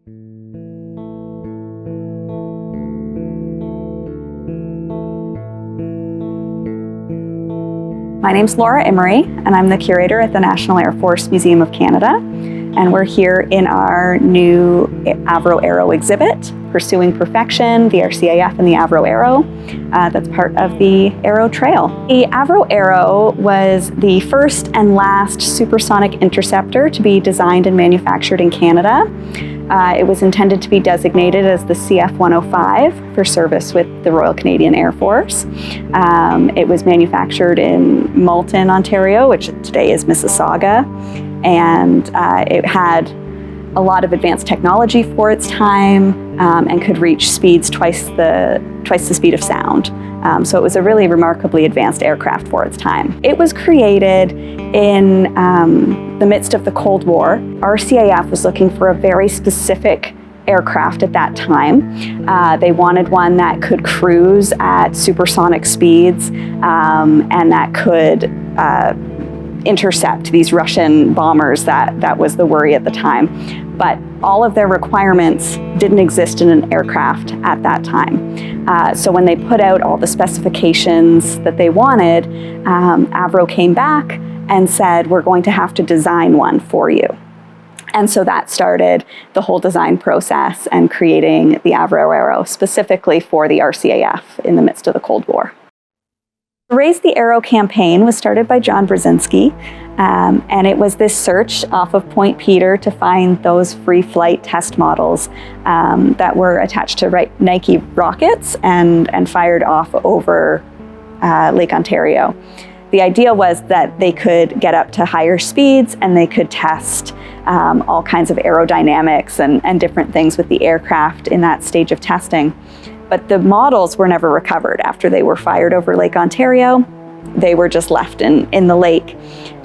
My name's Laura Emery, and I'm the curator at the National Air Force Museum of Canada. And we're here in our new Avro Arrow exhibit, Pursuing Perfection, the RCAF and the Avro Arrow. That's part of the Arrow Trail. The Avro Arrow was the first and last supersonic interceptor to be designed and manufactured in Canada. It was intended to be designated as the CF-105 for service with the Royal Canadian Air Force. It was manufactured in Malton, Ontario, which today is Mississauga, and it had a lot of advanced technology for its time and could reach speeds twice the speed of sound. So it was a really remarkably advanced aircraft for its time. It was created in the midst of the Cold War. RCAF was looking for a very specific aircraft at that time. They wanted one that could cruise at supersonic speeds and that could intercept these Russian bombers. That was the worry at the time. But all of their requirements didn't exist in an aircraft at that time. So when they put out all the specifications that they wanted, Avro came back and said, we're going to have to design one for you. And so that started the whole design process and creating the Avro Arrow specifically for the RCAF in the midst of the Cold War. The Raise the Arrow campaign was started by John Brzezinski, and it was this search off of Point Peter to find those free flight test models that were attached to Nike rockets and fired off over Lake Ontario. The idea was that they could get up to higher speeds and they could test all kinds of aerodynamics and different things with the aircraft in that stage of testing. But the models were never recovered after they were fired over Lake Ontario. They were just left in the lake.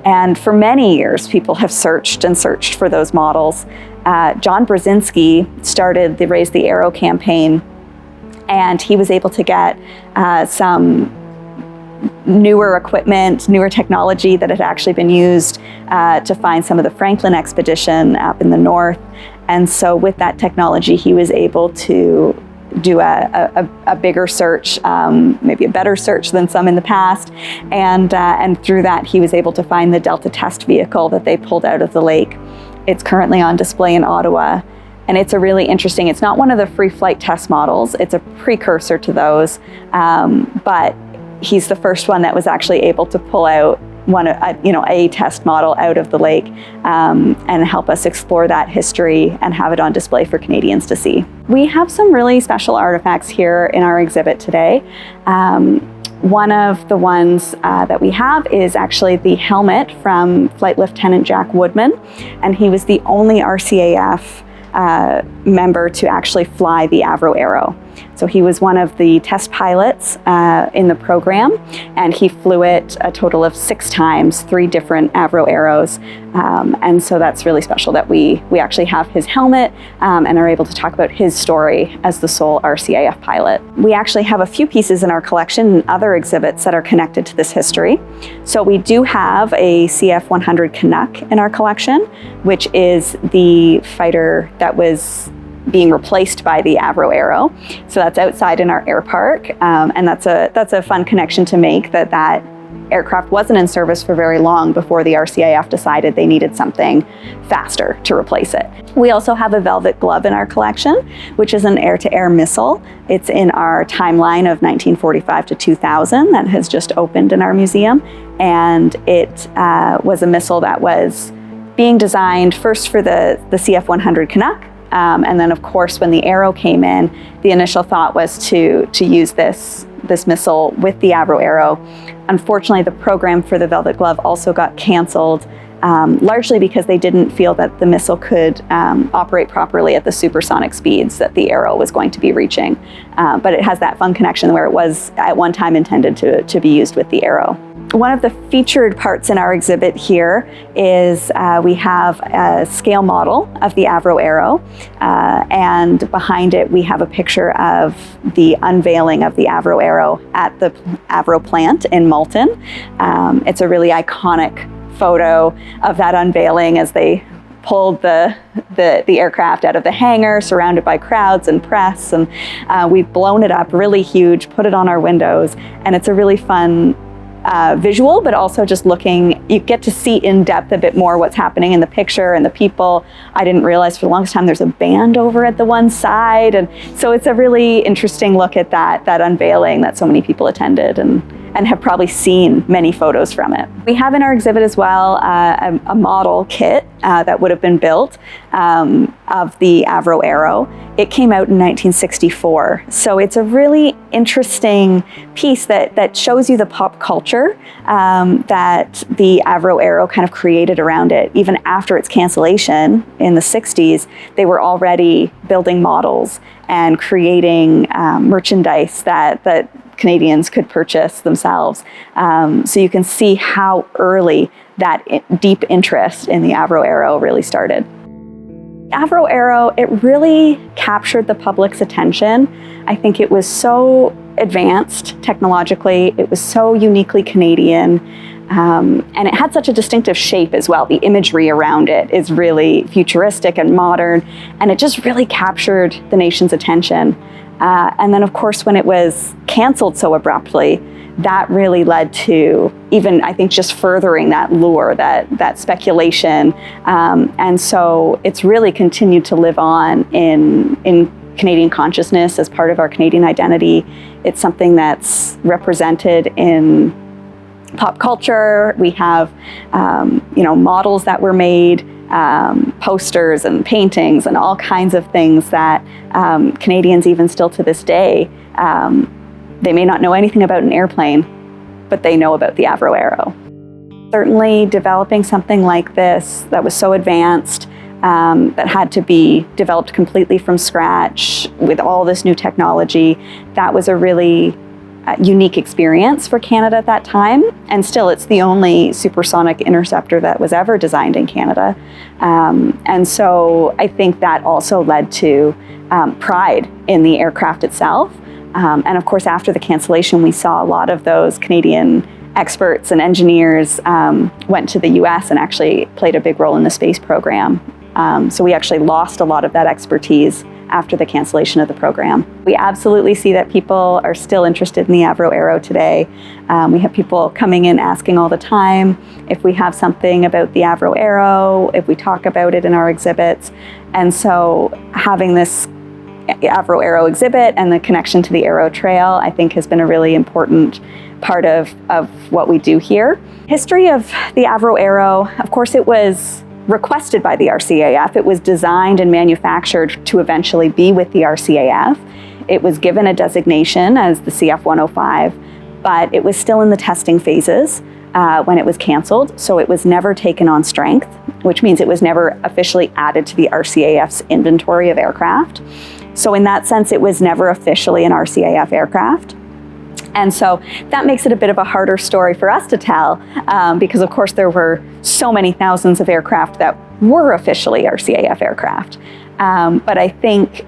And for many years, people have searched and searched for those models. John Brzezinski started the Raise the Arrow campaign, and he was able to get some newer equipment, newer technology that had actually been used to find some of the Franklin expedition up in the north. And so with that technology, he was able to do a bigger search, maybe a better search than some in the past. And through that, he was able to find the Delta test vehicle that they pulled out of the lake. It's currently on display in Ottawa. And it's a really interesting, it's not one of the free flight test models. It's a precursor to those. But he's the first one that was actually able to pull out a test model out of the lake and help us explore that history and have it on display for Canadians to see. We have some really special artifacts here in our exhibit today. One of the ones that we have is actually the helmet from Flight Lieutenant Jack Woodman, and he was the only RCAF member to actually fly the Avro Arrow. So he was one of the test pilots in the program, and he flew it a total of 6 times, 3 different Avro Arrows. And so that's really special that we actually have his helmet and are able to talk about his story as the sole RCAF pilot. We actually have a few pieces in our collection and other exhibits that are connected to this history. So we do have a CF-100 Canuck in our collection, which is the fighter that was being replaced by the Avro Arrow. So that's outside in our air park, and that's a fun connection to make, that aircraft wasn't in service for very long before the RCAF decided they needed something faster to replace it. We also have a Velvet Glove in our collection, which is an air-to-air missile. It's in our timeline of 1945 to 2000 that has just opened in our museum, and it was a missile that was being designed first for the CF-100 Canuck. And then, of course, when the Arrow came in, the initial thought was to use this missile with the Avro Arrow. Unfortunately, the program for the Velvet Glove also got canceled, largely because they didn't feel that the missile could operate properly at the supersonic speeds that the Arrow was going to be reaching. But it has that fun connection where it was at one time intended to be used with the Arrow. One of the featured parts in our exhibit here is we have a scale model of the Avro Arrow, and behind it we have a picture of the unveiling of the Avro Arrow at the Avro plant in Malton. It's a really iconic photo of that unveiling as they pulled the aircraft out of the hangar, surrounded by crowds and press, and we've blown it up really huge, put it on our windows, and it's a really fun visual, but also just looking, you get to see in depth a bit more what's happening in the picture and the people. I didn't realize for the longest time there's a band over at the one side, and so it's a really interesting look at that unveiling that so many people attended and have probably seen many photos from it. We have in our exhibit as well a model kit that would have been built of the Avro Arrow. It came out in 1964, so it's a really interesting piece that shows you the pop culture that the Avro Arrow kind of created around it. Even after its cancellation in the 60s, they were already building models and creating merchandise that Canadians could purchase themselves. So you can see how early that deep interest in the Avro Arrow really started. Avro Arrow, it really captured the public's attention. I think it was so advanced technologically, it was so uniquely Canadian, and it had such a distinctive shape as well. The imagery around it is really futuristic and modern, and it just really captured the nation's attention. And then of course, when it was canceled so abruptly, that really led to even, I think, just furthering that lure, that speculation. And so it's really continued to live on in Canadian consciousness as part of our Canadian identity. It's something that's represented in pop culture. We have, models that were made, posters and paintings and all kinds of things that Canadians, even still to this day, they may not know anything about an airplane, but they know about the Avro Arrow. Certainly developing something like this that was so advanced, that had to be developed completely from scratch with all this new technology, that was a really unique experience for Canada at that time. And still, it's the only supersonic interceptor that was ever designed in Canada. And so I think that also led to pride in the aircraft itself. And of course, after the cancellation, we saw a lot of those Canadian experts and engineers went to the US and actually played a big role in the space program. So we actually lost a lot of that expertise after the cancellation of the program. We absolutely see that people are still interested in the Avro Arrow today. We have people coming in asking all the time if we have something about the Avro Arrow, if we talk about it in our exhibits. And so having this Avro Arrow exhibit and the connection to the Arrow Trail, I think, has been a really important part of what we do here. History of the Avro Arrow, of course, it was requested by the RCAF. It was designed and manufactured to eventually be with the RCAF. It was given a designation as the CF-105, but it was still in the testing phases when it was canceled, so it was never taken on strength, which means it was never officially added to the RCAF's inventory of aircraft. So in that sense, it was never officially an RCAF aircraft. And so that makes it a bit of a harder story for us to tell because, of course, there were so many thousands of aircraft that were officially RCAF aircraft. But I think,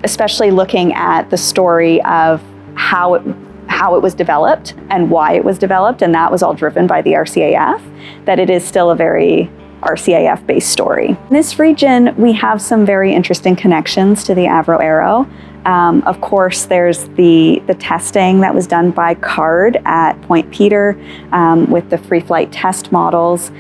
especially looking at the story of how it was developed and why it was developed, and that was all driven by the RCAF, that it is still a very RCAF-based story. In this region, we have some very interesting connections to the Avro Arrow. Of course, there's the testing that was done by CARD at Point Peter with the free flight test models.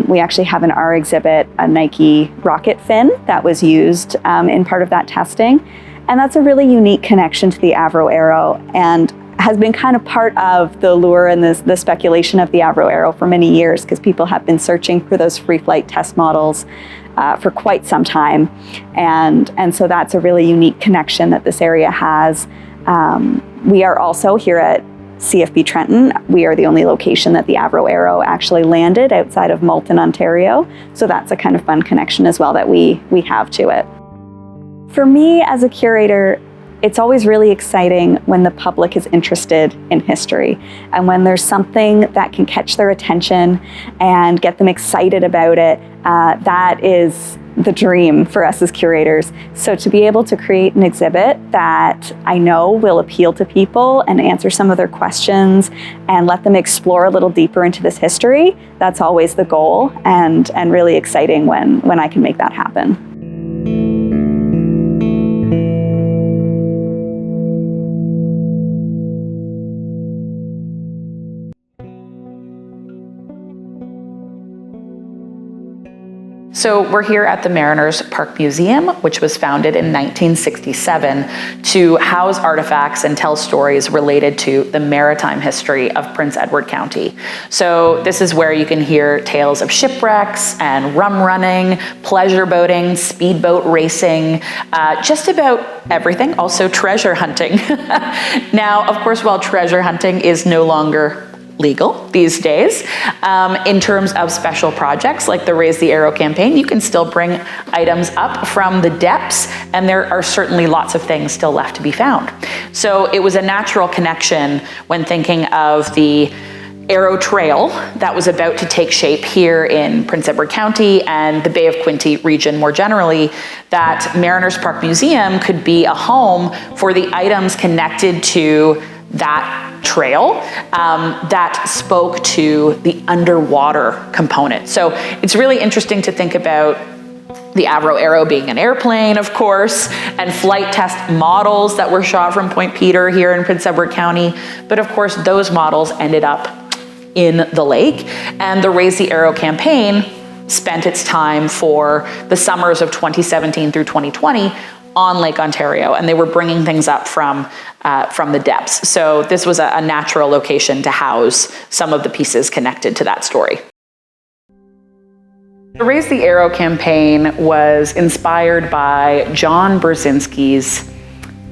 We actually have in our exhibit a Nike rocket fin that was used in part of that testing. And that's a really unique connection to the Avro Arrow and has been kind of part of the lure and the speculation of the Avro Arrow for many years, because people have been searching for those free flight test models for quite some time. And so that's a really unique connection that this area has. We are also here at CFB Trenton. We are the only location that the Avro Arrow actually landed outside of Malton, Ontario. So that's a kind of fun connection as well that we have to it. For me as a curator, it's always really exciting when the public is interested in history and when there's something that can catch their attention and get them excited about it. That is the dream for us as curators. So to be able to create an exhibit that I know will appeal to people and answer some of their questions and let them explore a little deeper into this history, that's always the goal, and really exciting when I can make that happen. So we're here at the Mariners Park Museum, which was founded in 1967 to house artifacts and tell stories related to the maritime history of Prince Edward County. So this is where you can hear tales of shipwrecks and rum running, pleasure boating, speedboat racing, just about everything, also treasure hunting. Now, of course, while treasure hunting is no longer legal these days, in terms of special projects like the Raise the Arrow campaign, you can still bring items up from the depths, and there are certainly lots of things still left to be found. So it was a natural connection when thinking of the Arrow Trail that was about to take shape here in Prince Edward County and the Bay of Quinte region more generally, that Mariners Park Museum could be a home for the items connected to that trail that spoke to the underwater component. So it's really interesting to think about the Avro Arrow being an airplane, of course, and flight test models that were shot from Point Peter here in Prince Edward County. But of course, those models ended up in the lake, and the Raise the Arrow campaign spent its time for the summers of 2017 through 2020 on Lake Ontario, and they were bringing things up from the depths. So this was a natural location to house some of the pieces connected to that story. The Raise the Arrow campaign was inspired by John Brzezinski's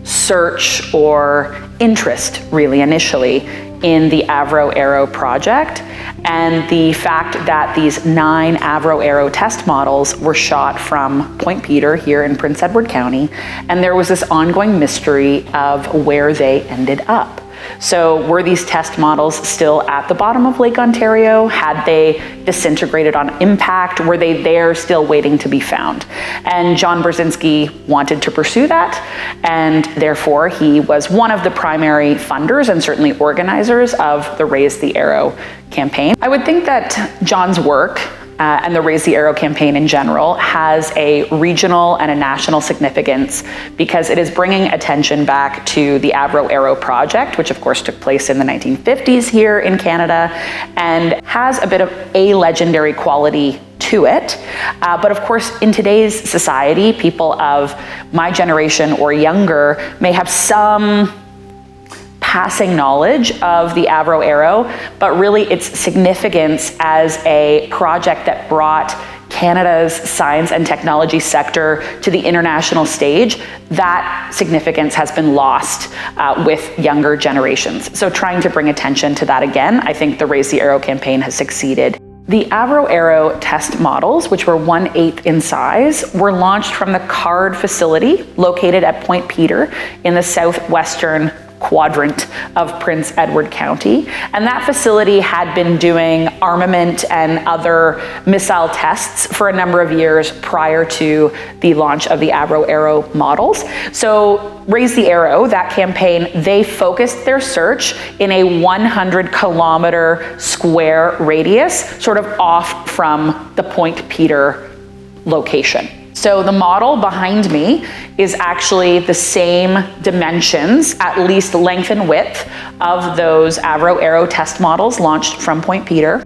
search or interest, really initially, in the Avro Arrow project, and the fact that these 9 Avro Arrow test models were shot from Point Peter here in Prince Edward County, and there was this ongoing mystery of where they ended up. So were these test models still at the bottom of Lake Ontario? Had they disintegrated on impact? Were they there still waiting to be found? And John Brzezinski wanted to pursue that, and therefore he was one of the primary funders and certainly organizers of the Raise the Arrow campaign. I would think that John's work and the Raise the Arrow campaign in general has a regional and a national significance because it is bringing attention back to the Avro Arrow project, which of course took place in the 1950s here in Canada and has a bit of a legendary quality to it. But of course, in today's society, people of my generation or younger may have some passing knowledge of the Avro Arrow, but really its significance as a project that brought Canada's science and technology sector to the international stage, that significance has been lost with younger generations. So trying to bring attention to that again, I think the Raise the Arrow campaign has succeeded. The Avro Arrow test models, which were 1/8 in size, were launched from the CARD facility located at Point Peter in the southwestern quadrant of Prince Edward County. And that facility had been doing armament and other missile tests for a number of years prior to the launch of the Avro Arrow models. So Raise the Arrow, that campaign, they focused their search in a 100-kilometer square radius, sort of off from the Point Peter location. So the model behind me is actually the same dimensions, at least length and width, of those Avro Arrow test models launched from Point Peter.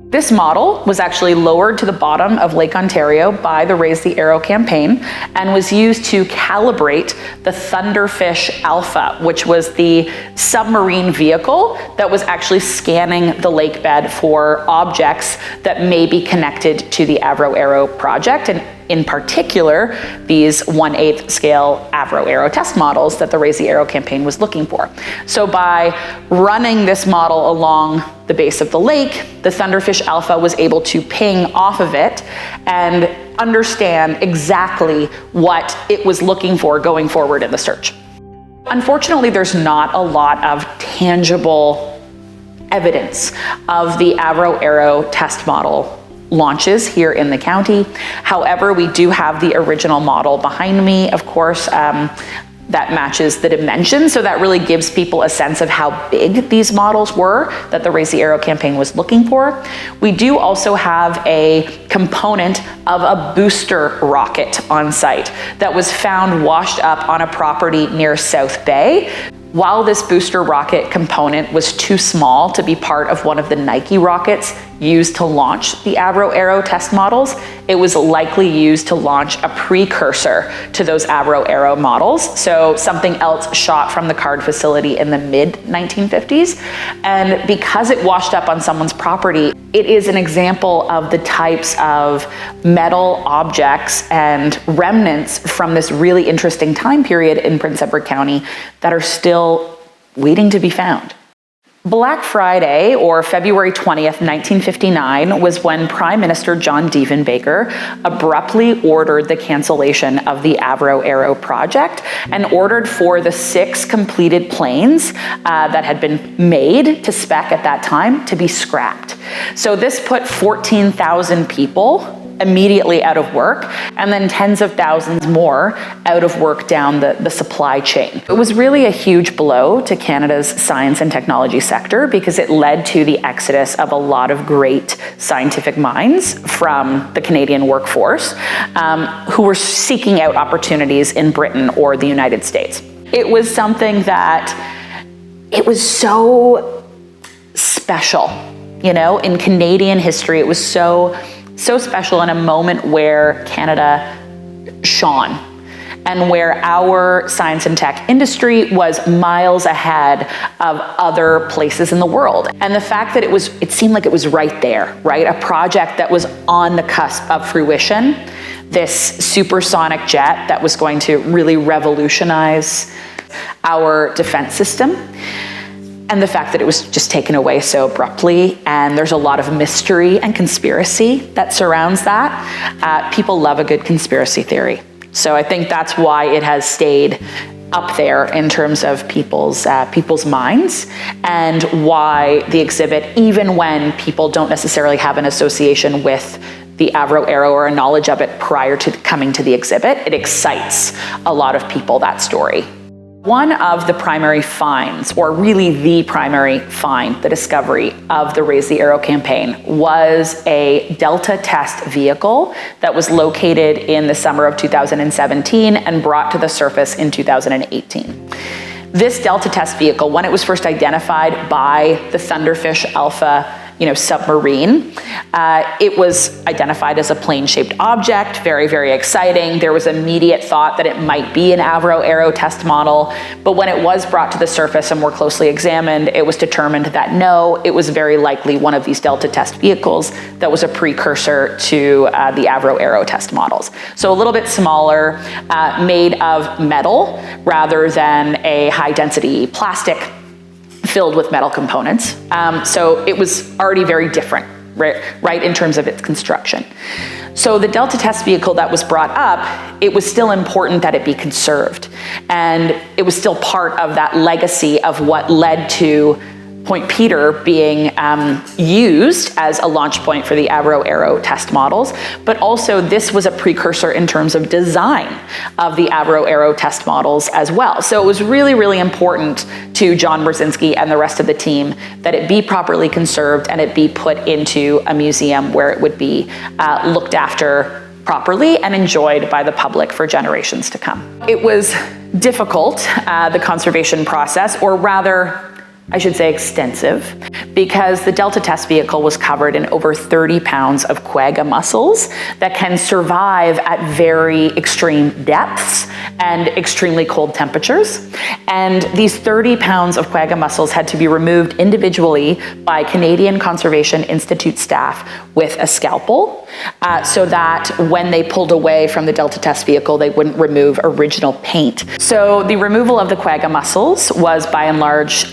This model was actually lowered to the bottom of Lake Ontario by the Raise the Arrow campaign and was used to calibrate the Thunderfish Alpha, which was the submarine vehicle that was actually scanning the lake bed for objects that may be connected to the Avro Arrow project, and in particular, these 1/8 scale Avro Arrow test models that the Raise the Arrow campaign was looking for. So by running this model along the base of the lake, the Thunderfish Alpha was able to ping off of it and understand exactly what it was looking for going forward in the search. Unfortunately, there's not a lot of tangible evidence of the Avro Arrow test model launches here in the county. However, we do have the original model behind me, of course, that matches the dimensions. So that really gives people a sense of how big these models were that the Raise the Arrow campaign was looking for. We do also have a component of a booster rocket on site that was found washed up on a property near South Bay. While this booster rocket component was too small to be part of one of the Nike rockets used to launch the Avro Arrow test models, it was likely used to launch a precursor to those Avro Arrow models. So something else shot from the Card facility in the mid-1950s. And because it washed up on someone's property, it is an example of the types of metal objects and remnants from this really interesting time period in Prince Edward County that are still waiting to be found. Black Friday, or February 20th, 1959, was when Prime Minister John Diefenbaker abruptly ordered the cancellation of the Avro Arrow project and ordered for the 6 completed planes that had been made to spec at that time to be scrapped. So this put 14,000 people immediately out of work, and then tens of thousands more out of work down the supply chain. It was really a huge blow to Canada's science and technology sector because it led to the exodus of a lot of great scientific minds from the Canadian workforce who were seeking out opportunities in Britain or the United States. It was something that it was so special, you know, in Canadian history. It was so special in a moment where Canada shone and where our science and tech industry was miles ahead of other places in the world. And the fact that it seemed like it was right there, right? A project that was on the cusp of fruition, this supersonic jet that was going to really revolutionize our defense system. And the fact that it was just taken away so abruptly, and there's a lot of mystery and conspiracy that surrounds that. People love a good conspiracy theory. So I think that's why it has stayed up there in terms of people's minds, and why the exhibit, even when people don't necessarily have an association with the Avro Arrow or a knowledge of it prior to coming to the exhibit, it excites a lot of people, that story. One of the primary finds, or really the primary find, the discovery of the Raise the Arrow campaign, was a Delta test vehicle that was located in the summer of 2017 and brought to the surface in 2018. This Delta test vehicle, when it was first identified by the Thunderfish Alpha submarine, it was identified as a plane-shaped object, very, very exciting. There was immediate thought that it might be an Avro Arrow test model, but when it was brought to the surface and more closely examined, it was determined that no, it was very likely one of these Delta test vehicles that was a precursor to the Avro Arrow test models. So a little bit smaller, made of metal rather than a high-density plastic filled with metal components. So it was already very different, right, in terms of its construction. So the Delta test vehicle that was brought up, it was still important that it be conserved. And it was still part of that legacy of what led to Point Peter being used as a launch point for the Avro Arrow test models, but also this was a precursor in terms of design of the Avro Arrow test models as well. So it was really, really important to John Brzezinski and the rest of the team that it be properly conserved and it be put into a museum where it would be looked after properly and enjoyed by the public for generations to come. It was difficult, the conservation process, or rather, I should say extensive, because the Delta test vehicle was covered in over 30 pounds of quagga mussels that can survive at very extreme depths and extremely cold temperatures. And these 30 pounds of quagga mussels had to be removed individually by Canadian Conservation Institute staff with a scalpel, so that when they pulled away from the Delta test vehicle, they wouldn't remove original paint. So the removal of the quagga mussels was by and large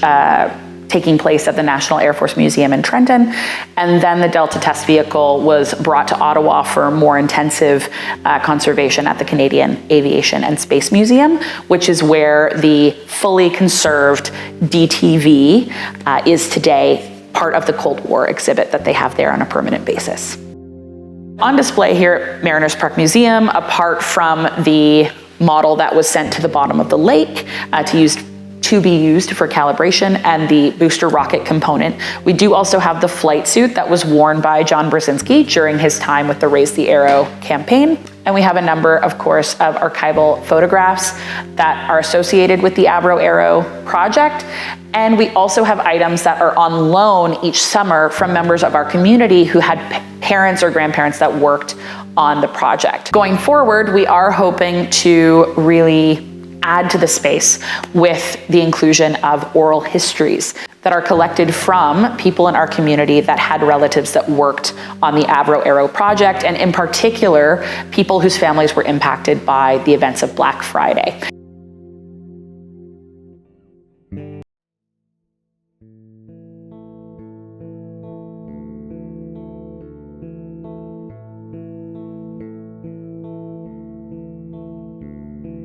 taking place at the National Air Force Museum in Trenton, and then the Delta test vehicle was brought to Ottawa for more intensive conservation at the Canadian Aviation and Space Museum, which is where the fully conserved DTV is today, part of the Cold War exhibit that they have there on a permanent basis. On display here at Mariners Park Museum, apart from the model that was sent to the bottom of the lake to be used for calibration and the booster rocket component, we do also have the flight suit that was worn by John Brzezinski during his time with the Raise the Arrow campaign. And we have a number, of course, of archival photographs that are associated with the Avro Arrow project. And we also have items that are on loan each summer from members of our community who had parents or grandparents that worked on the project. Going forward, we are hoping to really add to the space with the inclusion of oral histories that are collected from people in our community that had relatives that worked on the Avro Arrow project, and in particular, people whose families were impacted by the events of Black Friday.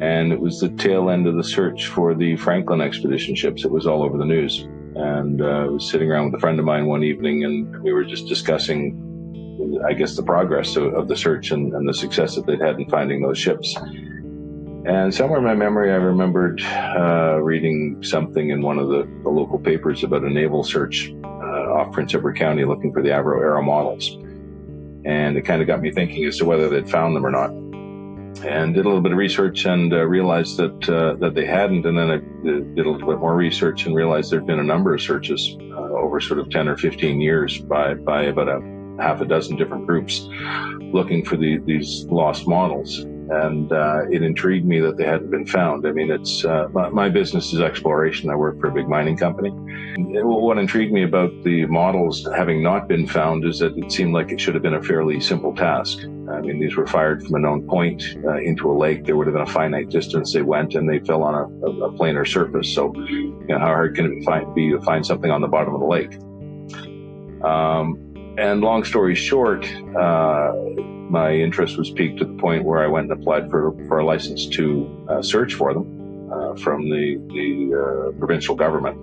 And it was the tail end of the search for the Franklin expedition ships. It was all over the news. And I was sitting around with a friend of mine one evening, and we were just discussing, I guess, the progress of the search and the success that they'd had in finding those ships. And somewhere in my memory, I remembered reading something in one of the local papers about a naval search off Prince Edward County looking for the Avro Arrow models. And it kind of got me thinking as to whether they'd found them or not. And did a little bit of research and realized that they hadn't. And then I did a little bit more research and realized there'd been a number of searches over sort of 10 or 15 years by about a half a dozen different groups looking for these lost models. And it intrigued me that they hadn't been found. I mean, it's my business is exploration. I work for a big mining company. What intrigued me about the models having not been found is that it seemed like it should have been a fairly simple task. I mean, these were fired from a known point into a lake. There would have been a finite distance they went, and they fell on a planar surface. So, how hard can it be to find something on the bottom of the lake? And long story short, my interest was piqued to the point where I went and applied for a license to search for them from the provincial government.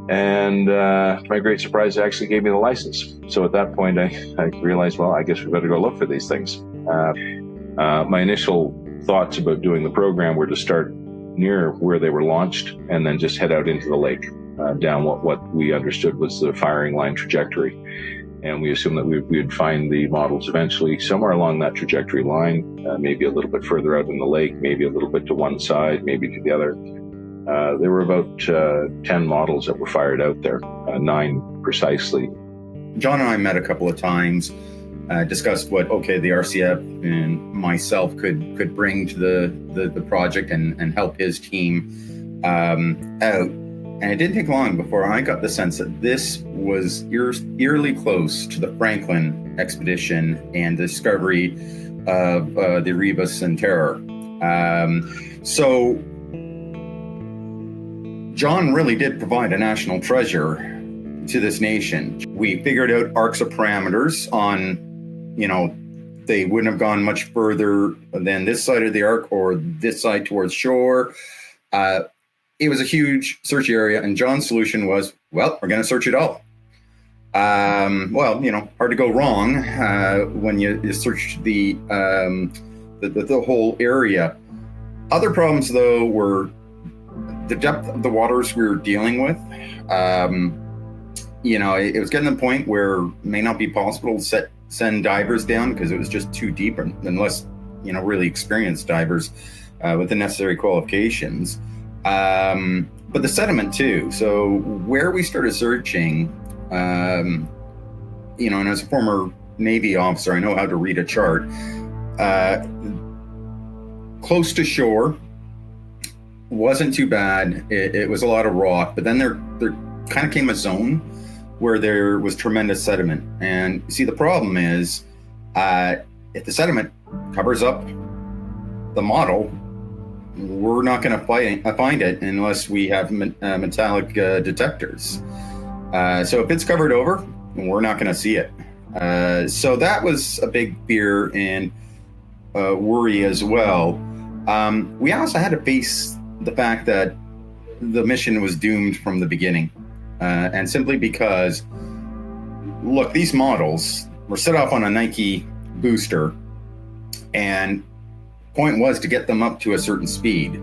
And to my great surprise, they actually gave me the license. So at that point, I realized, well, I guess we better go look for these things. My initial thoughts about doing the program were to start near where they were launched and then just head out into the lake, down what we understood was the firing line trajectory. And we assumed that we would find the models eventually somewhere along that trajectory line, maybe a little bit further out in the lake, maybe a little bit to one side, maybe to the other. There were about 10 models that were fired out there, 9 precisely. John and I met a couple of times, discussed what, the RCF and myself could bring to the project and help his team out. And it didn't take long before I got the sense that this was eerily close to the Franklin expedition and the discovery of the Erebus and Terror. So John really did provide a national treasure to this nation. We figured out arcs of parameters on, they wouldn't have gone much further than this side of the arc or this side towards shore. It was a huge search area, and John's solution was, we're going to search it all. Hard to go wrong when you search the whole area. Other problems, though, were the depth of the waters we were dealing with. It was getting to the point where it may not be possible to send divers down because it was just too deep, unless, really experienced divers with the necessary qualifications. But the sediment too. So where we started searching, and as a former Navy officer, I know how to read a chart. Close to shore wasn't too bad. It was a lot of rock, but then there kind of came a zone where there was tremendous sediment. And see, the problem is, if the sediment covers up the model, we're not going to find it unless we have metallic detectors. So if it's covered over, we're not going to see it. So that was a big fear and worry as well. We also had to face the fact that the mission was doomed from the beginning. And simply because, look, these models, were set off on a Nike booster, and point was to get them up to a certain speed.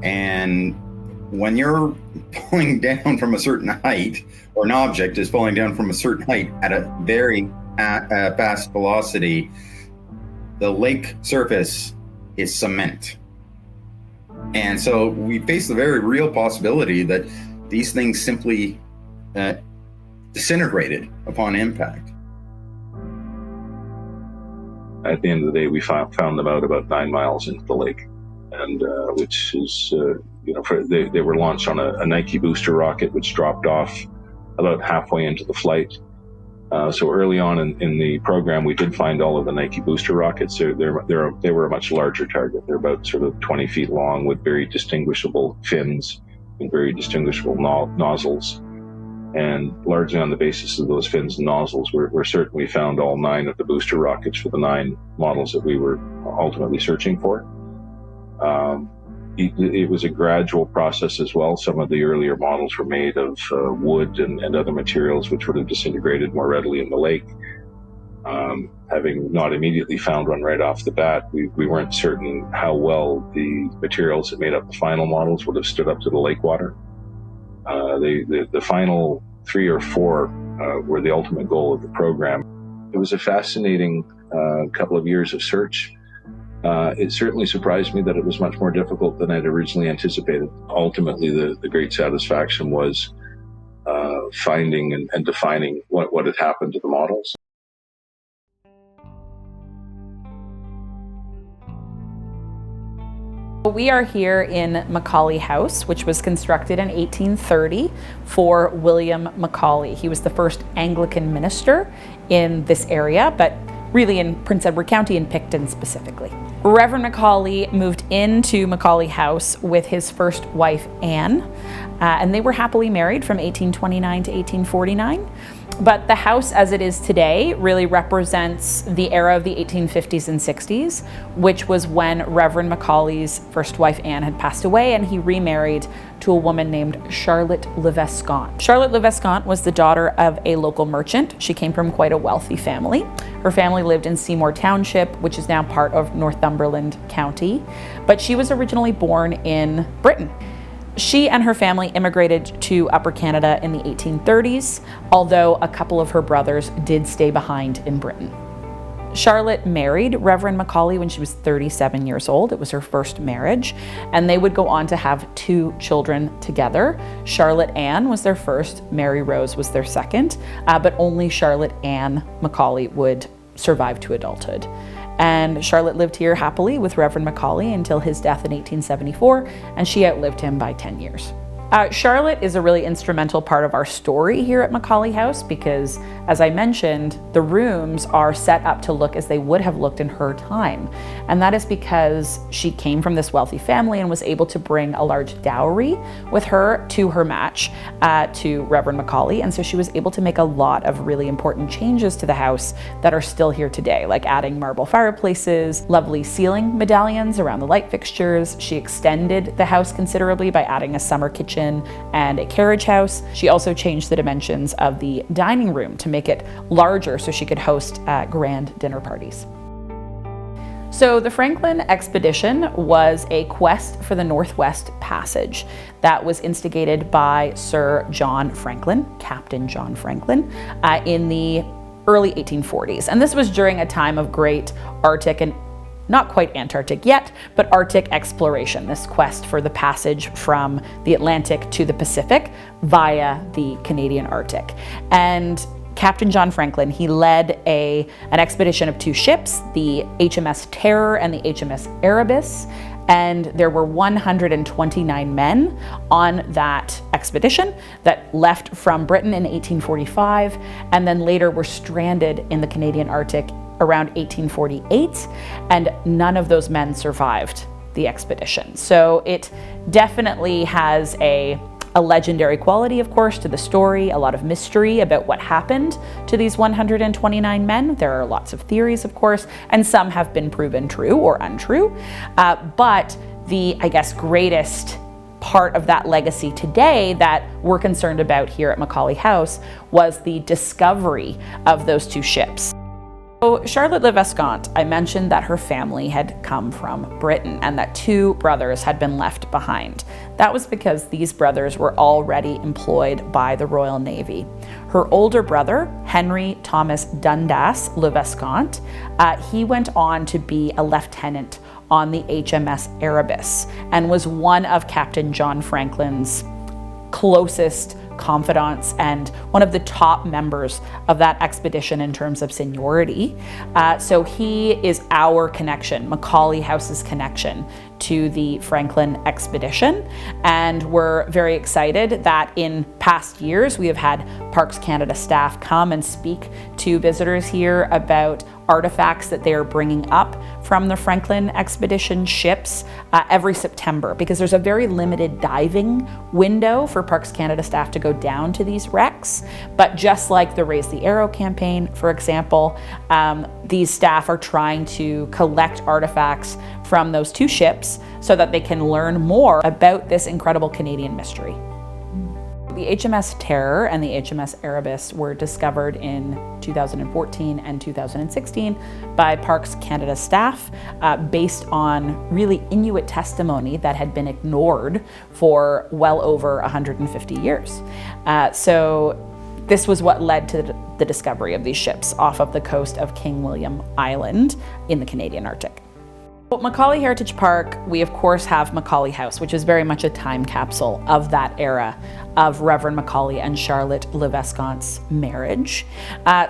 And when you're falling down from a certain height, or an object is falling down from a certain height at a very fast velocity, the lake surface is cement. And so we face the very real possibility that these things simply disintegrated upon impact. At the end of the day, we found them out about 9 miles into the lake, and which is, they were launched on a Nike booster rocket, which dropped off about halfway into the flight. So early on in the program, we did find all of the Nike booster rockets. They were a much larger target. They're about sort of 20 feet long with very distinguishable fins and very distinguishable nozzles. And largely on the basis of those fins and nozzles, we're certain we found all 9 of the booster rockets for the 9 models that we were ultimately searching for. It was a gradual process as well. Some of the earlier models were made of wood and other materials which would have disintegrated more readily in the lake. Having not immediately found one right off the bat, we weren't certain how well the materials that made up the final models would have stood up to the lake water. The final 3 or 4 were the ultimate goal of the program. It was a fascinating couple of years of search. It certainly surprised me that it was much more difficult than I'd originally anticipated. Ultimately, the great satisfaction was finding and defining what had happened to the models. We are here in Macaulay House, which was constructed in 1830 for William Macaulay. He was the first Anglican minister in this area, but really in Prince Edward County and Picton specifically. Reverend Macaulay moved into Macaulay House with his first wife, Anne, and they were happily married from 1829 to 1849. But the house as it is today really represents the era of the 1850s and 60s, which was when Reverend Macaulay's first wife, Anne, had passed away, and he remarried to a woman named Charlotte Levescant. Charlotte Levescant was the daughter of a local merchant. She came from quite a wealthy family. Her family lived in Seymour Township, which is now part of Northumberland County, but she was originally born in Britain. She and her family immigrated to Upper Canada in the 1830s, although a couple of her brothers did stay behind in Britain. Charlotte married Reverend Macaulay when she was 37 years old. It was her first marriage, and they would go on to have 2 children together. Charlotte Ann was their first, Mary Rose was their second, but only Charlotte Ann Macaulay would survive to adulthood. And Charlotte lived here happily with Reverend Macaulay until his death in 1874, and she outlived him by 10 years. Charlotte is a really instrumental part of our story here at Macaulay House because, as I mentioned, the rooms are set up to look as they would have looked in her time. And that is because she came from this wealthy family and was able to bring a large dowry with her to her match to Reverend Macaulay. And so she was able to make a lot of really important changes to the house that are still here today, like adding marble fireplaces, lovely ceiling medallions around the light fixtures. She extended the house considerably by adding a summer kitchen and a carriage house. She also changed the dimensions of the dining room to make it larger so she could host grand dinner parties. So the Franklin expedition was a quest for the Northwest Passage that was instigated by Sir John Franklin, Captain John Franklin, in the early 1840s. And this was during a time of great Arctic and not quite Antarctic yet, but Arctic exploration, this quest for the passage from the Atlantic to the Pacific via the Canadian Arctic. And Captain John Franklin, he led an expedition of 2 ships, the HMS Terror and the HMS Erebus, and there were 129 men on that expedition that left from Britain in 1845 and then later were stranded in the Canadian Arctic around 1848, and none of those men survived the expedition. So it definitely has a legendary quality, of course, to the story, a lot of mystery about what happened to these 129 men. There are lots of theories, of course, and some have been proven true or untrue. But the, I guess, greatest part of that legacy today that we're concerned about here at Macaulay House was the discovery of those two ships. So Charlotte Le Vescant, I mentioned that her family had come from Britain and that two brothers had been left behind. That was because these brothers were already employed by the Royal Navy. Her older brother, Henry Thomas Dundas Le Vescant, he went on to be a lieutenant on the HMS Erebus and was one of Captain John Franklin's closest confidants and one of the top members of that expedition in terms of seniority. So he is our connection, Macaulay House's connection to the Franklin expedition. And we're very excited that in past years, we have had Parks Canada staff come and speak to visitors here about artifacts that they are bringing up from the Franklin expedition ships every September, because there's a very limited diving window for Parks Canada staff to go down to these wrecks. But just like the Raise the Arrow campaign, for example, these staff are trying to collect artifacts from those two ships so that they can learn more about this incredible Canadian mystery. The HMS Terror and the HMS Erebus were discovered in 2014 and 2016 by Parks Canada staff based on really Inuit testimony that had been ignored for well over 150 years. So this was what led to the discovery of these ships off of the coast of King William Island in the Canadian Arctic. At Macaulay Heritage Park, we of course have Macaulay House, which is very much a time capsule of that era of Reverend Macaulay and Charlotte Le Vescant's marriage.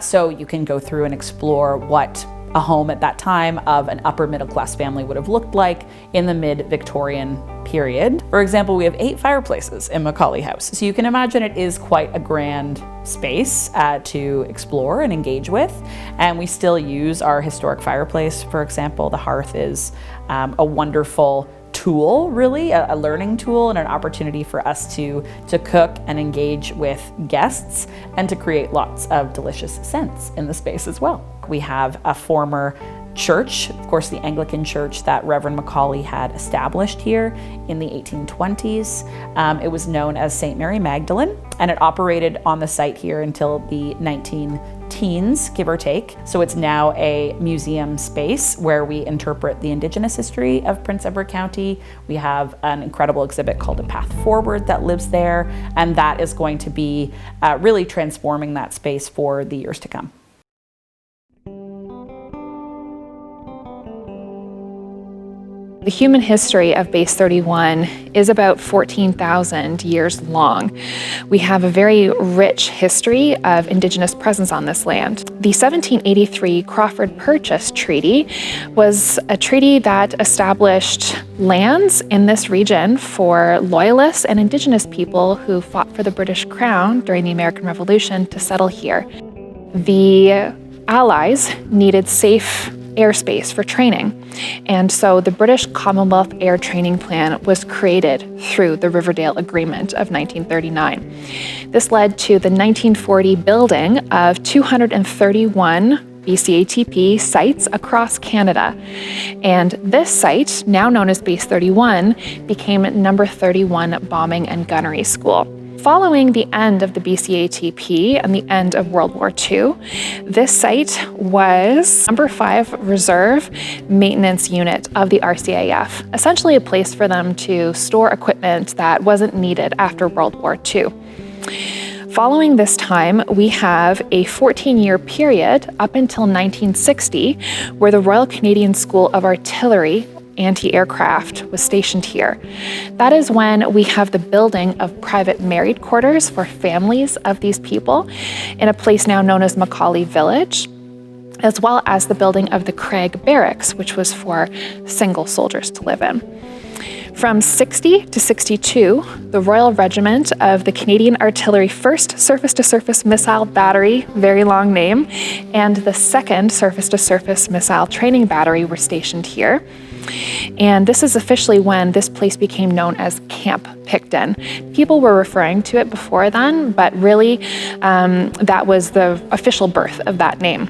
So you can go through and explore what a home at that time of an upper middle class family would have looked like in the mid-Victorian period. For example, we have 8 fireplaces in Macaulay House. So you can imagine it is quite a grand space to explore and engage with. And we still use our historic fireplace. For example, the hearth is a wonderful tool, really, a learning tool and an opportunity for us to cook and engage with guests and to create lots of delicious scents in the space as well. We have a former church, of course, the Anglican church that Reverend Macaulay had established here in the 1820s. It was known as St. Mary Magdalene, and it operated on the site here until the 19-teens, give or take. So it's now a museum space where we interpret the Indigenous history of Prince Edward County. We have an incredible exhibit called A Path Forward that lives there, and that is going to be really transforming that space for the years to come. The human history of Base 31 is about 14,000 years long. We have a very rich history of Indigenous presence on this land. The 1783 Crawford Purchase Treaty was a treaty that established lands in this region for Loyalists and Indigenous people who fought for the British Crown during the American Revolution to settle here. The Allies needed safe airspace for training. And so the British Commonwealth Air Training Plan was created through the Riverdale Agreement of 1939. This led to the 1940 building of 231 BCATP sites across Canada. And this site, now known as Base 31, became number 31 Bombing and Gunnery School. Following the end of the BCATP and the end of World War II, this site was number 5 Reserve Maintenance Unit of the RCAF, essentially a place for them to store equipment that wasn't needed after World War II. Following this time, we have a 14-year period up until 1960, where the Royal Canadian School of Artillery anti-aircraft was stationed here. That is when we have the building of private married quarters for families of these people in a place now known as Macaulay Village, as well as the building of the Craig Barracks, which was for single soldiers to live in. From 60 to 62, the Royal Regiment of the Canadian Artillery 1st Surface-to-Surface Missile Battery, very long name, and the 2nd Surface-to-Surface Missile Training Battery were stationed here. And this is officially when this place became known as Camp Picton. People were referring to it before then, but really that was the official birth of that name.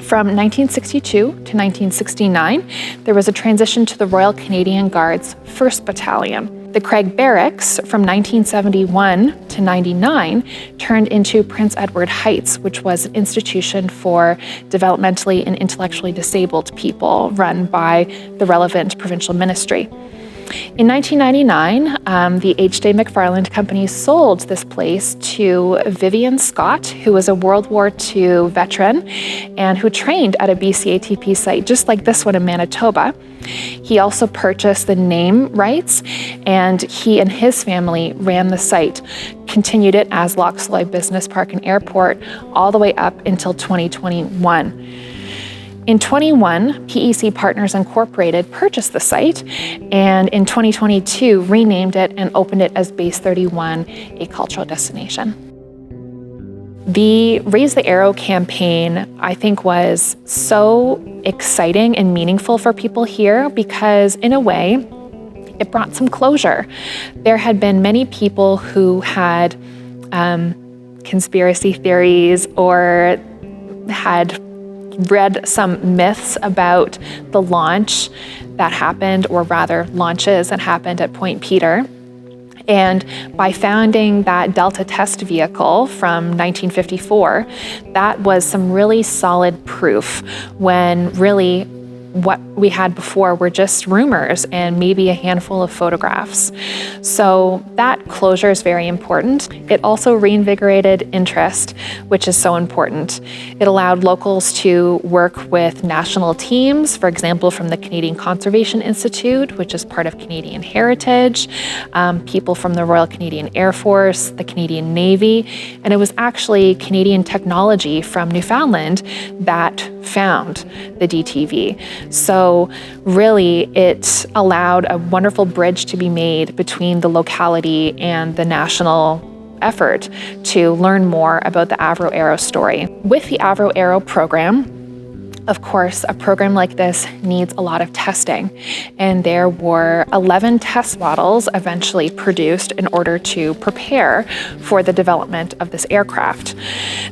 From 1962 to 1969, there was a transition to the Royal Canadian Guards 1st Battalion. The Craig Barracks from 1971 to 99 turned into Prince Edward Heights, which was an institution for developmentally and intellectually disabled people run by the relevant provincial ministry. In 1999, the H.J. McFarland Company sold this place to Vivian Scott, who was a World War II veteran and who trained at a BCATP site just like this one in Manitoba. He also purchased the name rights, and he and his family ran the site, continued it as Lochsloy Business Park and Airport all the way up until 2021. In 21, PEC Partners Incorporated purchased the site, and in 2022 renamed it and opened it as Base 31, a cultural destination. The Raise the Arrow campaign, I think, was so exciting and meaningful for people here because, in a way, it brought some closure. There had been many people who had conspiracy theories or had read some myths about the launch that happened, or rather launches that happened at Point Peter. And by founding that Delta test vehicle from 1954, that was some really solid proof when really what we had before were just rumors and maybe a handful of photographs. So that closure is very important. It also reinvigorated interest, which is so important. It allowed locals to work with national teams, for example, from the Canadian Conservation Institute, which is part of Canadian Heritage, people from the Royal Canadian Air Force, the Canadian Navy, and it was actually Canadian technology from Newfoundland that found the DTV. So really, it allowed a wonderful bridge to be made between the locality and the national effort to learn more about the Avro Arrow story. With the Avro Arrow program, of course, a program like this needs a lot of testing, and there were 11 test models eventually produced in order to prepare for the development of this aircraft.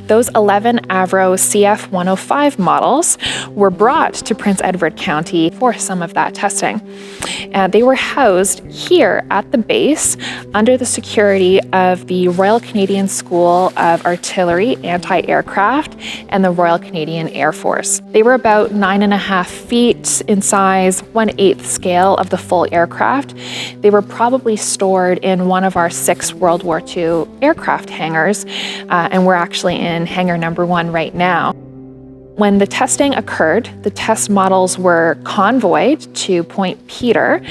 Those 11 Avro CF-105 models were brought to Prince Edward County for some of that testing. They were housed here at the base under the security of the Royal Canadian School of Artillery Anti-Aircraft and the Royal Canadian Air Force. They were about 9.5 feet in size, 1/8 scale of the full aircraft. They were probably stored in one of our 6 World War II aircraft hangars, and we're actually in hangar number 1 right now. When the testing occurred, the test models were convoyed to Point Peter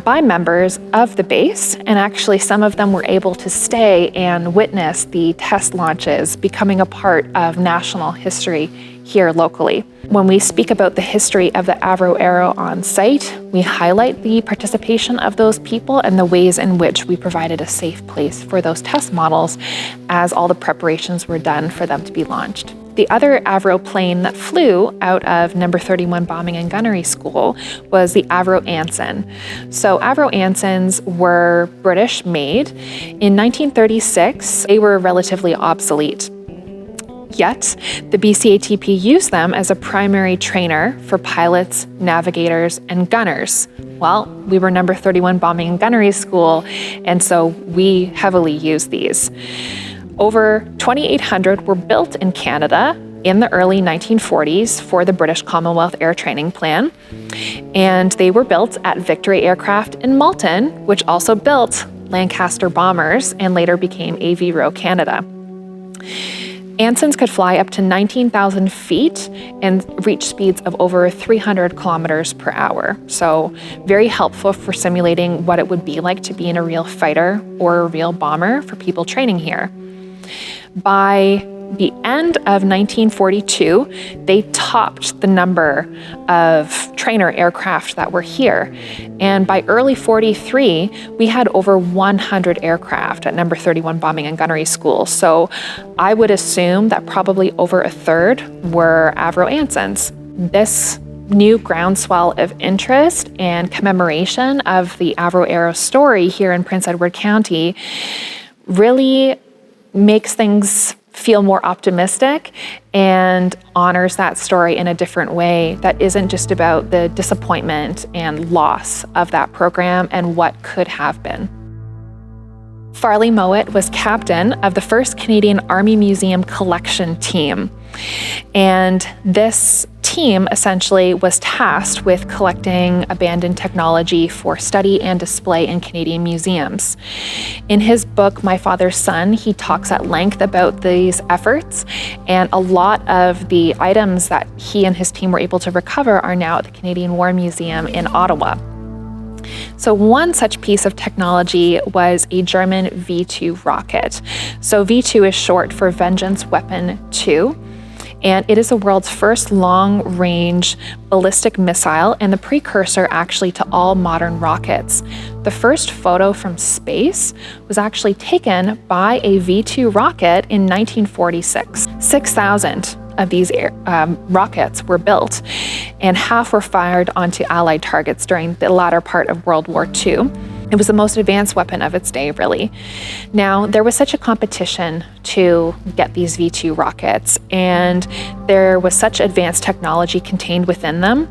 by members of the base, and actually some of them were able to stay and witness the test launches, becoming a part of national history here locally. When we speak about the history of the Avro Arrow on site, we highlight the participation of those people and the ways in which we provided a safe place for those test models as all the preparations were done for them to be launched. The other Avro plane that flew out of number 31 Bombing and Gunnery School was the Avro Anson. So Avro Ansons were British made. In 1936, they were relatively obsolete. Yet, the BCATP used them as a primary trainer for pilots, navigators, and gunners. Well, we were number 31 Bombing and Gunnery School, and so we heavily used these. Over 2,800 were built in Canada in the early 1940s for the British Commonwealth Air Training Plan, and they were built at Victory Aircraft in Malton, which also built Lancaster bombers and later became Avro Canada. Ansons could fly up to 19,000 feet and reach speeds of over 300 kilometers per hour. So very helpful for simulating what it would be like to be in a real fighter or a real bomber for people training here. By the end of 1942, they topped the number of trainer aircraft that were here. And by early 43, we had over 100 aircraft at number 31 Bombing and Gunnery School. So I would assume that probably over a third were Avro Ansons. This new groundswell of interest and commemoration of the Avro Arrow story here in Prince Edward County really makes things feel more optimistic and honors that story in a different way that isn't just about the disappointment and loss of that program and what could have been. Farley Mowat was captain of the 1st Canadian Army Museum collection team. And this team essentially was tasked with collecting abandoned technology for study and display in Canadian museums. In his book, My Father's Son, he talks at length about these efforts, and a lot of the items that he and his team were able to recover are now at the Canadian War Museum in Ottawa. So one such piece of technology was a German V2 rocket. So V2 is short for Vengeance Weapon 2. And it is the world's first long-range ballistic missile and the precursor actually to all modern rockets. The first photo from space was actually taken by a V2 rocket in 1946. 6,000 of these rockets were built, and half were fired onto Allied targets during the latter part of World War II. It was the most advanced weapon of its day, really. Now, there was such a competition to get these V2 rockets, and there was such advanced technology contained within them.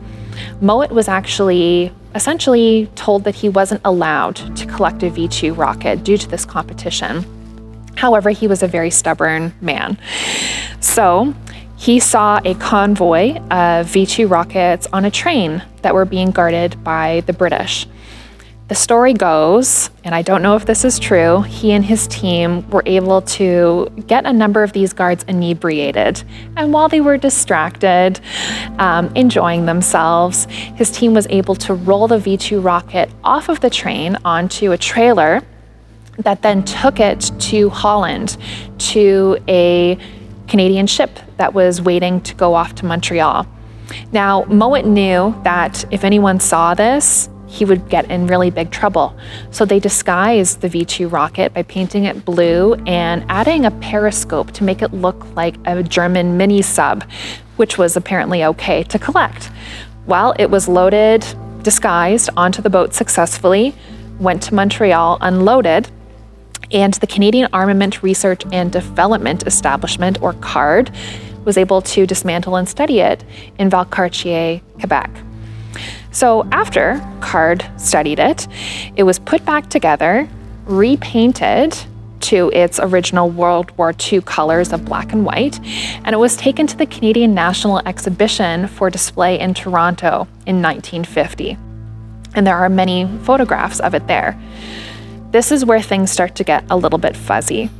Mowat was actually essentially told that he wasn't allowed to collect a V2 rocket due to this competition. However, he was a very stubborn man. So he saw a convoy of V2 rockets on a train that were being guarded by the British. The story goes, and I don't know if this is true, he and his team were able to get a number of these guards inebriated. And while they were distracted, enjoying themselves, his team was able to roll the V2 rocket off of the train onto a trailer that then took it to Holland to a Canadian ship that was waiting to go off to Montreal. Now, Mowat knew that if anyone saw this, he would get in really big trouble. So they disguised the V2 rocket by painting it blue and adding a periscope to make it look like a German mini sub, which was apparently okay to collect. Well, it was loaded, disguised onto the boat successfully, went to Montreal, unloaded, and the Canadian Armament Research and Development Establishment, or CARD, was able to dismantle and study it in Valcartier, Quebec. So after CARD studied it, it was put back together, repainted to its original World War II colors of black and white, and it was taken to the Canadian National Exhibition for display in Toronto in 1950. And there are many photographs of it there. This is where things start to get a little bit fuzzy.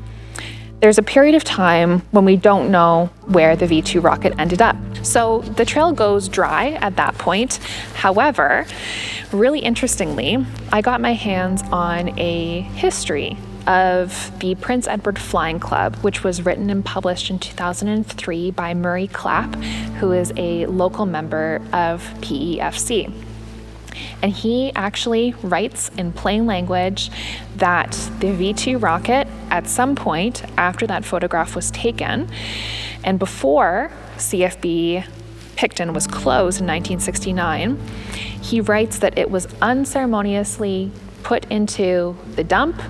There's a period of time when we don't know where the V2 rocket ended up. So the trail goes dry at that point. However, really interestingly, I got my hands on a history of the Prince Edward Flying Club, which was written and published in 2003 by Murray Clapp, who is a local member of PEFC. And he actually writes in plain language that the V2 rocket, at some point after that photograph was taken, and before CFB Picton was closed in 1969, he writes that it was unceremoniously put into the dump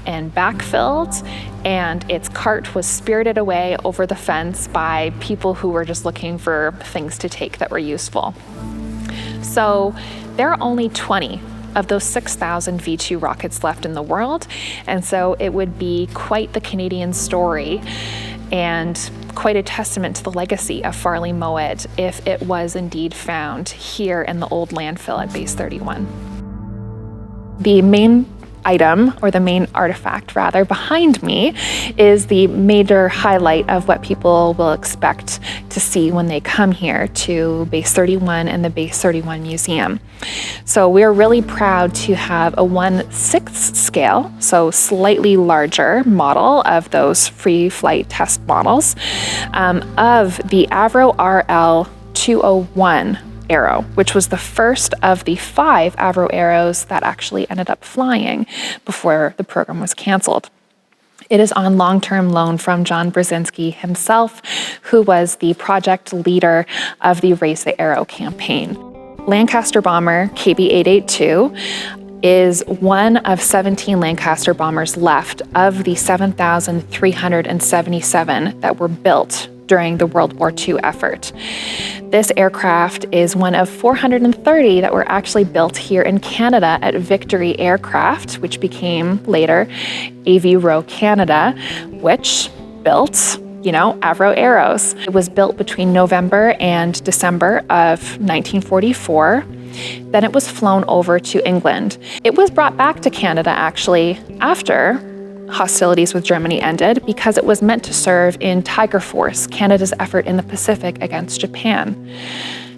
and backfilled, and its cart was spirited away over the fence by people who were just looking for things to take that were useful. So there are only 20 of those 6,000 V2 rockets left in the world, and so it would be quite the Canadian story and quite a testament to the legacy of Farley Mowat if it was indeed found here in the old landfill at Base 31. The main item, or the main artifact rather, behind me is the major highlight of what people will expect to see when they come here to Base 31 and the Base 31 Museum. So we're really proud to have a 1/6 scale, so slightly larger model of those free flight test models of the Avro RL-201 arrow, which was the first of the 5 Avro arrows that actually ended up flying before the program was canceled. It is on long-term loan from John Brzezinski himself, who was the project leader of the Raise the Arrow campaign. Lancaster bomber KB-882 is one of 17 Lancaster bombers left of the 7,377 that were built during the World War II effort. This aircraft is one of 430 that were actually built here in Canada at Victory Aircraft, which became later Avro Canada, which built Avro Arrows. It was built between November and December of 1944. Then it was flown over to England. It was brought back to Canada actually after hostilities with Germany ended because it was meant to serve in Tiger Force, Canada's effort in the Pacific against Japan.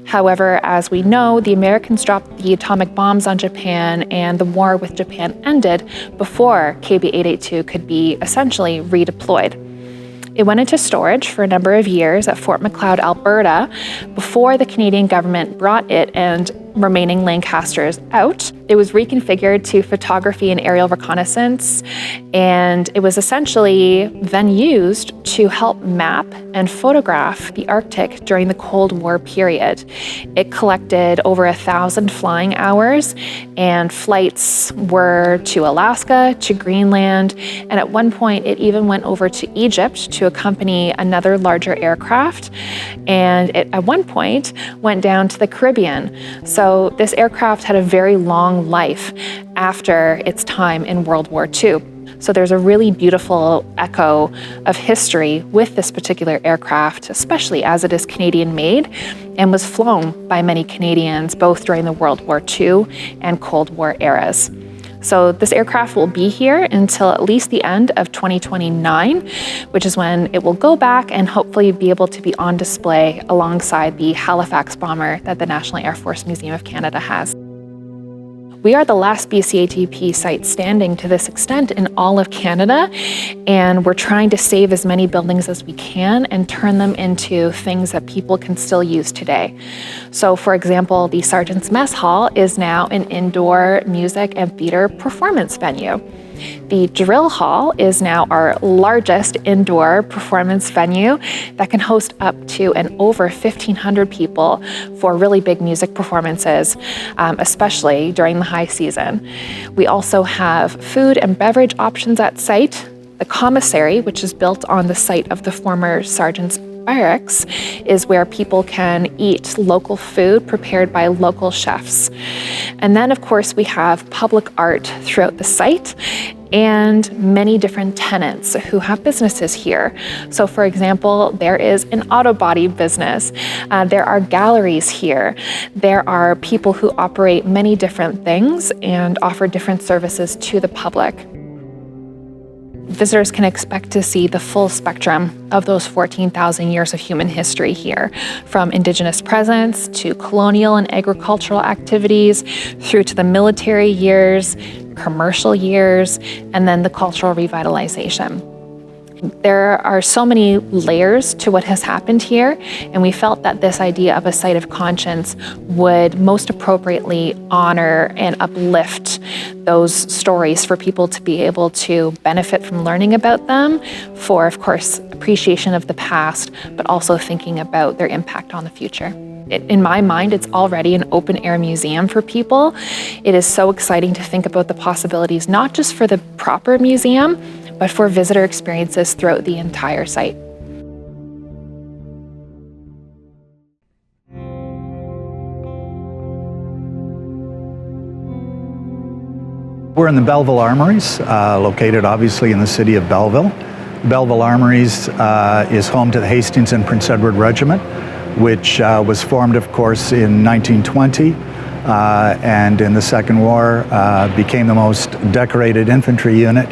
However, as we know, the Americans dropped the atomic bombs on Japan and the war with Japan ended before KB-882 could be essentially redeployed. It went into storage for a number of years at Fort Macleod, Alberta, before the Canadian government brought it and remaining Lancasters out. It was reconfigured to photography and aerial reconnaissance, and it was essentially then used to help map and photograph the Arctic during the Cold War period. It collected over 1,000 flying hours, and flights were to Alaska, to Greenland, and at one point it even went over to Egypt to accompany another larger aircraft, and it at one point went down to the Caribbean. So this aircraft had a very long life after its time in World War II. So there's a really beautiful echo of history with this particular aircraft, especially as it is Canadian made and was flown by many Canadians both during the World War II and Cold War eras. So this aircraft will be here until at least the end of 2029, which is when it will go back and hopefully be able to be on display alongside the Halifax bomber that the National Air Force Museum of Canada has. We are the last BCATP site standing to this extent in all of Canada, and we're trying to save as many buildings as we can and turn them into things that people can still use today. So for example, the Sergeant's Mess Hall is now an indoor music and theater performance venue. The Drill Hall is now our largest indoor performance venue that can host up to and over 1,500 people for really big music performances, especially during the high season. We also have food and beverage options at site. The commissary, which is built on the site of the former Sergeant's Barracks, is where people can eat local food prepared by local chefs. And then, of course, we have public art throughout the site and many different tenants who have businesses here. So for example, there is an auto body business. There are galleries here. There are people who operate many different things and offer different services to the public. Visitors can expect to see the full spectrum of those 14,000 years of human history here, from Indigenous presence to colonial and agricultural activities, through to the military years, commercial years, and then the cultural revitalization. There are so many layers to what has happened here, and we felt that this idea of a site of conscience would most appropriately honor and uplift those stories for people to be able to benefit from learning about them, for, of course, appreciation of the past, but also thinking about their impact on the future. In my mind, it's already an open-air museum for people. It is so exciting to think about the possibilities, not just for the proper museum, but for visitor experiences throughout the entire site. We're in the Belleville Armories, located obviously in the city of Belleville. Belleville Armories is home to the Hastings and Prince Edward Regiment, which was formed, of course, in 1920, and in the Second War became the most decorated infantry unit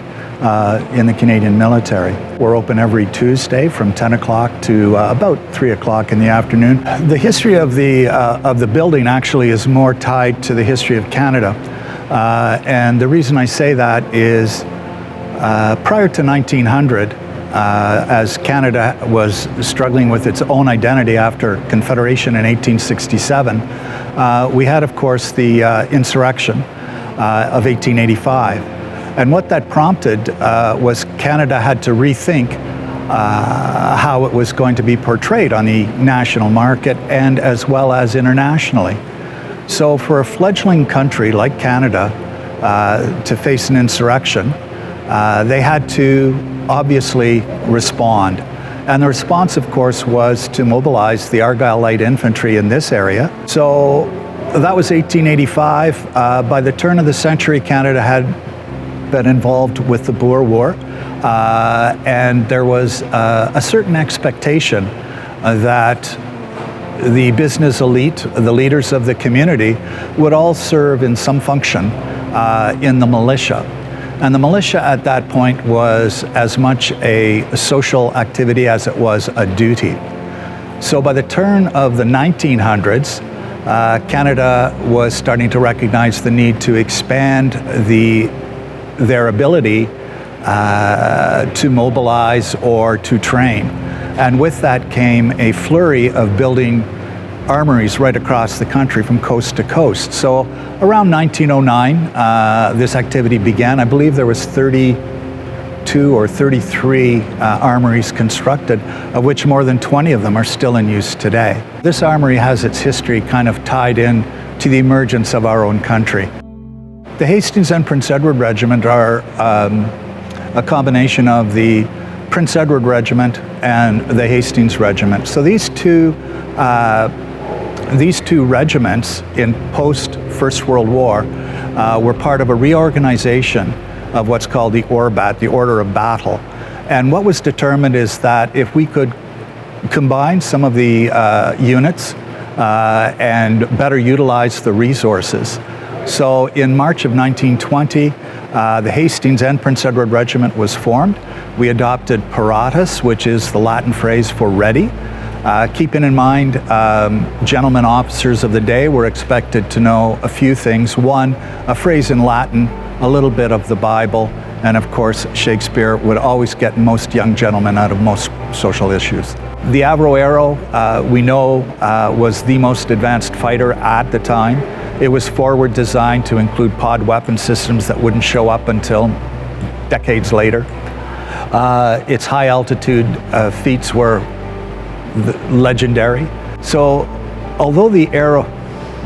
in the Canadian military. We're open every Tuesday from 10 o'clock to about 3 o'clock in the afternoon. The history of the building actually is more tied to the history of Canada. And the reason I say that is prior to 1900, as Canada was struggling with its own identity after Confederation in 1867, we had, of course, the insurrection of 1885. And what that prompted was Canada had to rethink how it was going to be portrayed on the national market and as well as internationally. So for a fledgling country like Canada, to face an insurrection, they had to obviously respond. And the response, of course, was to mobilize the Argyll Light Infantry in this area. So that was 1885. By the turn of the century, Canada had been involved with the Boer War, and there was a certain expectation that the business elite, the leaders of the community, would all serve in some function in the militia. And the militia at that point was as much a social activity as it was a duty. So by the turn of the 1900s, Canada was starting to recognize the need to expand their ability to mobilize or to train. And with that came a flurry of building armories right across the country from coast to coast. So around 1909, this activity began. I believe there was 32 or 33 armories constructed, of which more than 20 of them are still in use today. This armory has its history kind of tied in to the emergence of our own country. The Hastings and Prince Edward Regiment are a combination of the Prince Edward Regiment and the Hastings Regiment. So these two regiments in post-First World War were part of a reorganization of what's called the ORBAT, the Order of Battle. And what was determined is that if we could combine some of the units and better utilize the resources. So in March of 1920, the Hastings and Prince Edward Regiment was formed. We adopted paratus, which is the Latin phrase for ready. Keeping in mind, gentlemen officers of the day were expected to know a few things. One, a phrase in Latin, a little bit of the Bible, and of course, Shakespeare would always get most young gentlemen out of most social issues. The Avro Arrow, we know, was the most advanced fighter at the time. It was forward designed to include pod weapon systems that wouldn't show up until decades later. Its high altitude feats were legendary. So although the Arrow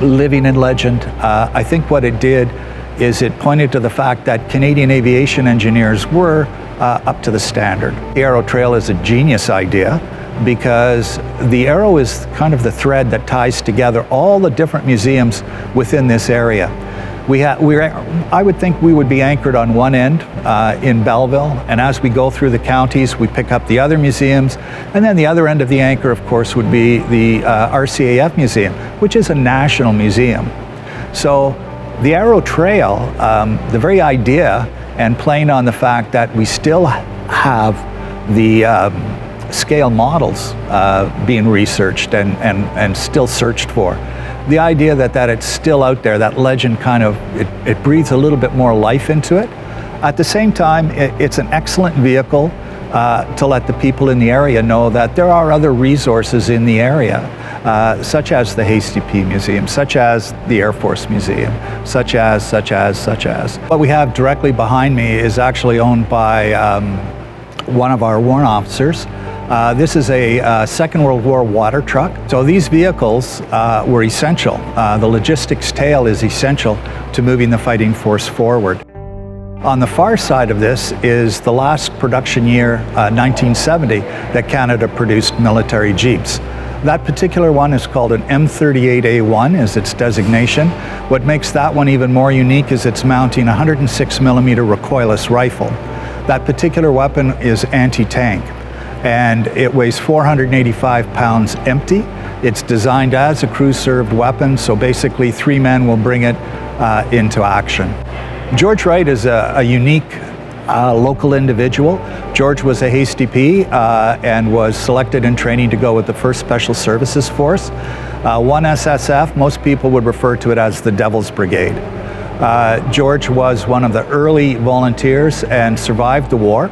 living in legend, I think what it did is it pointed to the fact that Canadian aviation engineers were up to the standard. The Arrow Trail is a genius idea because the Arrow is kind of the thread that ties together all the different museums within this area. I would think we would be anchored on one end in Belleville, and as we go through the counties, we pick up the other museums, and then the other end of the anchor, of course, would be the RCAF Museum, which is a national museum. So the Arrow Trail, the very idea, and playing on the fact that we still have the scale models being researched and still searched for. The idea that it's still out there, that legend kind of, it breathes a little bit more life into it. At the same time, it's an excellent vehicle to let the people in the area know that there are other resources in the area, such as the Hasty P Museum, such as the Air Force Museum, such as. What we have directly behind me is actually owned by one of our warrant officers. This is a Second World War water truck. So these vehicles were essential. The logistics tail is essential to moving the fighting force forward. On the far side of this is the last production year, 1970, that Canada produced military Jeeps. That particular one is called an M38A1 is its designation. What makes that one even more unique is it's mounting a 106 millimeter recoilless rifle. That particular weapon is anti-tank, and it weighs 485 pounds empty. It's designed as a crew-served weapon, so basically 3 men will bring it into action. George Wright is a unique local individual. George was a Hasty P and was selected in training to go with the 1st Special Services Force. 1SSF, most people would refer to it as the Devil's Brigade. George was one of the early volunteers and survived the war.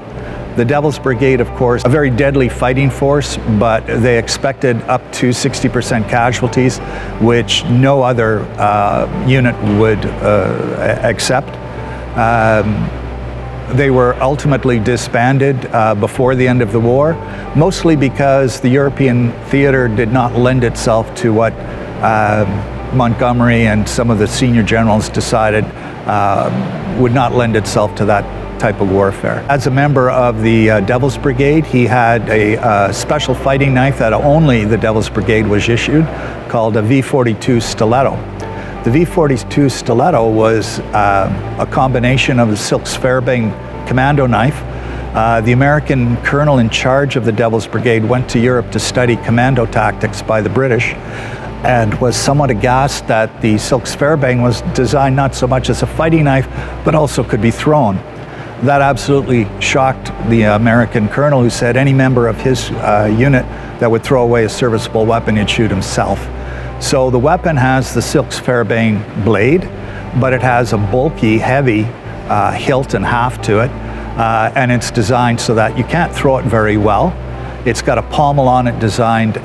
The Devil's Brigade, of course, a very deadly fighting force, but they expected up to 60% casualties, which no other unit would accept. They were ultimately disbanded before the end of the war, mostly because the European theater did not lend itself to what Montgomery and some of the senior generals decided would not lend itself to that type of warfare. As a member of the Devil's Brigade, he had a special fighting knife that only the Devil's Brigade was issued, called a V42 Stiletto. The V42 Stiletto was a combination of the Silks-Fairbairn commando knife. The American colonel in charge of the Devil's Brigade went to Europe to study commando tactics by the British and was somewhat aghast that the Silks-Fairbairn was designed not so much as a fighting knife, but also could be thrown. That absolutely shocked the American colonel, who said any member of his unit that would throw away a serviceable weapon, he'd shoot himself. So the weapon has the Silks-Fairbairn blade, but it has a bulky, heavy hilt and haft to it, and it's designed so that you can't throw it very well. It's got a pommel on it designed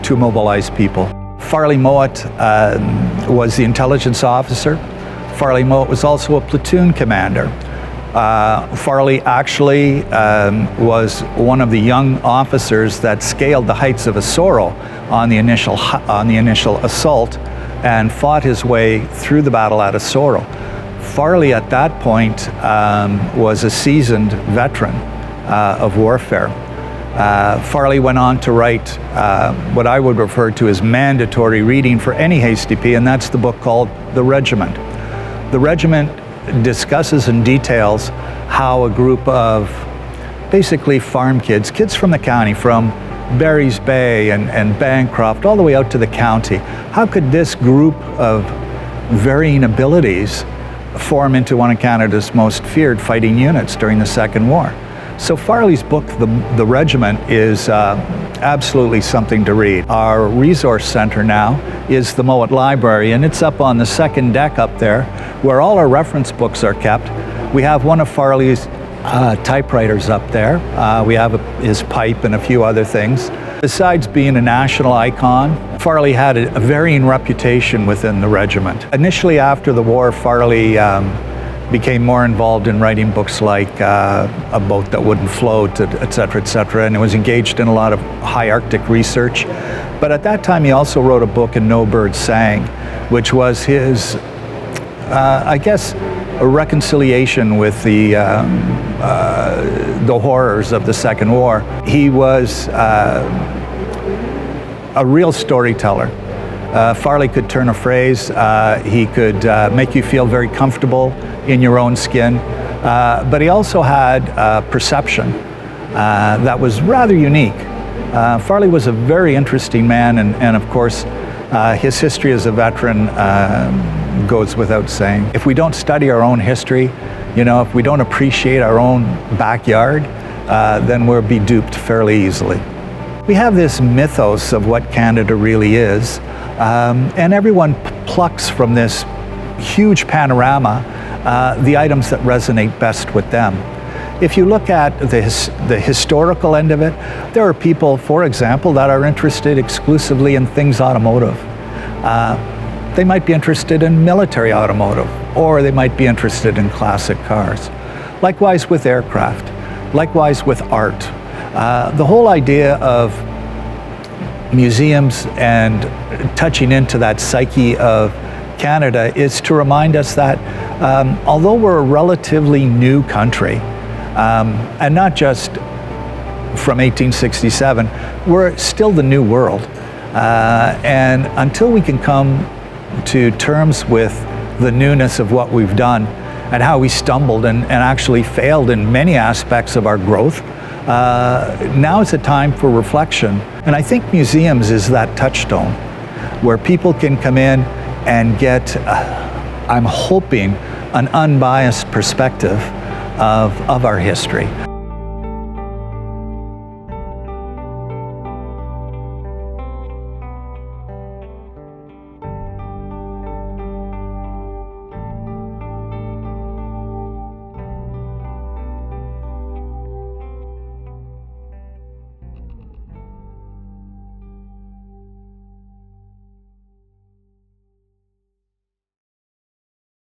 to immobilize people. Farley Mowat was the intelligence officer. Farley Mowat was also a platoon commander. Farley actually was one of the young officers that scaled the heights of Osoro on the initial assault and fought his way through the battle at Osoro. Farley at that point was a seasoned veteran of warfare. Farley went on to write what I would refer to as mandatory reading for any Hasty P, and that's the book called The Regiment. The Regiment discusses and details how a group of basically farm kids from the county, from Barry's Bay and Bancroft all the way out to the county, how could this group of varying abilities form into one of Canada's most feared fighting units during the Second War? So Farley's book, The Regiment, is absolutely something to read. Our resource center now is the Mowat Library, and it's up on the second deck up there where all our reference books are kept. We have one of Farley's typewriters up there. We have his pipe and a few other things. Besides being a national icon, Farley had a varying reputation within the regiment. Initially after the war, Farley became more involved in writing books like A Boat That Wouldn't Float, et cetera, and was engaged in a lot of high Arctic research. But at that time, he also wrote a book, And No Bird Sang, which was his, I guess, a reconciliation with the horrors of the Second War. He was a real storyteller. Farley could turn a phrase. He could make you feel very comfortable in your own skin. But he also had perception that was rather unique. Farley was a very interesting man, and of course, his history as a veteran goes without saying. If we don't study our own history, if we don't appreciate our own backyard, then we'll be duped fairly easily. We have this mythos of what Canada really is, and everyone plucks from this huge panorama the items that resonate best with them. If you look at the historical end of it, there are people, for example, that are interested exclusively in things automotive. They might be interested in military automotive, or they might be interested in classic cars. Likewise with aircraft, likewise with art. The whole idea of museums and touching into that psyche of Canada is to remind us that although we're a relatively new country, and not just from 1867, we're still the new world. And until we can come to terms with the newness of what we've done and how we stumbled and actually failed in many aspects of our growth, now is a time for reflection. And I think museums is that touchstone where people can come in and get, I'm hoping, an unbiased perspective of our history.